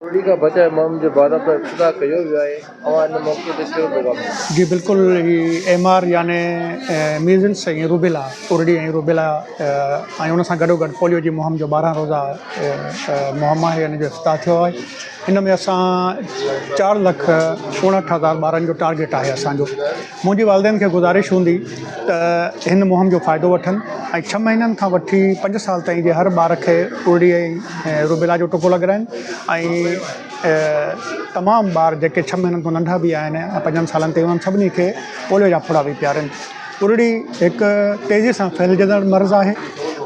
उड़ी का बचाव मुहिम जो भारत में इब्तिदा कयो वियो आहे ऐं इन मौक़े ते कहिड़ो पैगाम आहे? जी बिल्कुल। MR यानी मीज़ल्स ऐं रूबेला उरड़ी ऐं रूबेला ऐं उन सां गॾोगॾु पोलियो जी मुहिम जो 12 रोज़ा मुहिम आहे, हिन जो इफ़्तिताह थियो आहे। हिन में असां 4,59,000 ॿारनि जो टारगेट आहे असांजो। मुंहिंजी वालदेन खे गुज़ारिश हूंदी त हिन मुहिम जो फ़ाइदो वठनि ऐं 6 महीननि खां वठी 5 साल ताईं जे हर ॿार खे उरड़ी ऐं रूबेला जो टुको लॻाराइनि ऐं तमामु ॿार जेके 6 महीननि खां नंढा बि आहिनि ऐं 5 सालनि ताईं उन्हनि सभिनी खे पोलियो जा फुड़ा बि पियारनि। उरड़ी हिकु तेज़ी सां फैलिजंदड़ मर्ज़ु आहे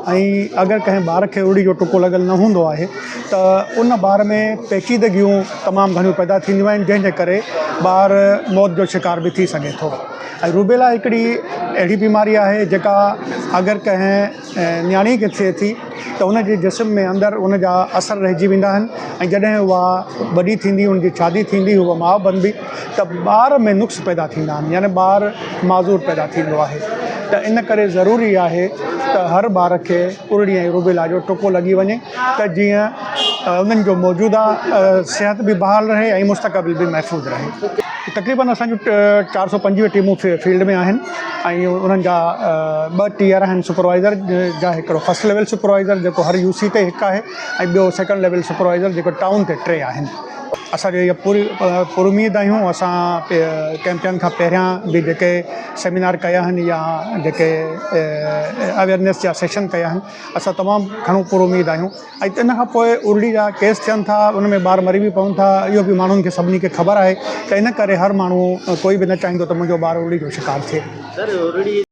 ऐं अगरि कंहिं ॿार खे उरड़ी जो टुको लॻल न हूंदो आहे त उन ॿार में पेचीदगियूं तमामु घणियूं पैदा थींदियूं आहिनि, जंहिंजे करे ॿार मौत जो शिकार बि थी सघे थो। ऐं रूबेला हिकिड़ी अहिड़ी बीमारी आहे जेका अगरि कंहिं नियाणी खे थिए थी त उनजे जिस्म में अंदरि उन जा असर रहिजी वेंदा आहिनि ऐं जॾहिं उहा वॾी थींदी, उनजी शादी थींदी, उहा माउ बनबी त ॿार में नुक्स पैदा थींदा आहिनि, यानी ॿार माज़ूर पैदा थींदो आहे। त इन करे ज़रूरी आहे त हर ॿार खे उरड़ी ऐं रूबेला जो टुको लॻी वञे त जीअं उन्हनि जो मौजूदा सिहत बि बहाल रहे ऐं मुस्तक़बिल बि महफ़ूज़ रहे। तक़रीबन असांजूं 425 टीमूं फील्ड में आहिनि ऐं उन्हनि जा 2 टीयर आहिनि सुपरवाइज़र जा। हिकिड़ो फर्स्ट लेवल सुपरवाइज़र जेको हर UC ते हिकु आहे ऐं ॿियो सेकंड लेवल सुपरवाइज़र जेको टाउन ते 3 आहिनि। असांखे इहा पूरी उमेद आहियूं। असां कैंपियन खां पहिरियां बि जेके सेमिनार कया आहिनि या जेके अवेयरनेस जा सेशन कया आहिनि, असां तमामु घणो पूरी उमेद आहियूं। ऐं इन खां पोइ उरड़ी जा केस थियनि था, उन में ॿार मरी बि पवनि था, इहो बि माण्हुनि खे सभिनी खे ख़बर आहे। त इन करे हर माण्हू कोई बि न चाहींदो त मुंहिंजो ॿारु उरड़ी जो शिकार थिए।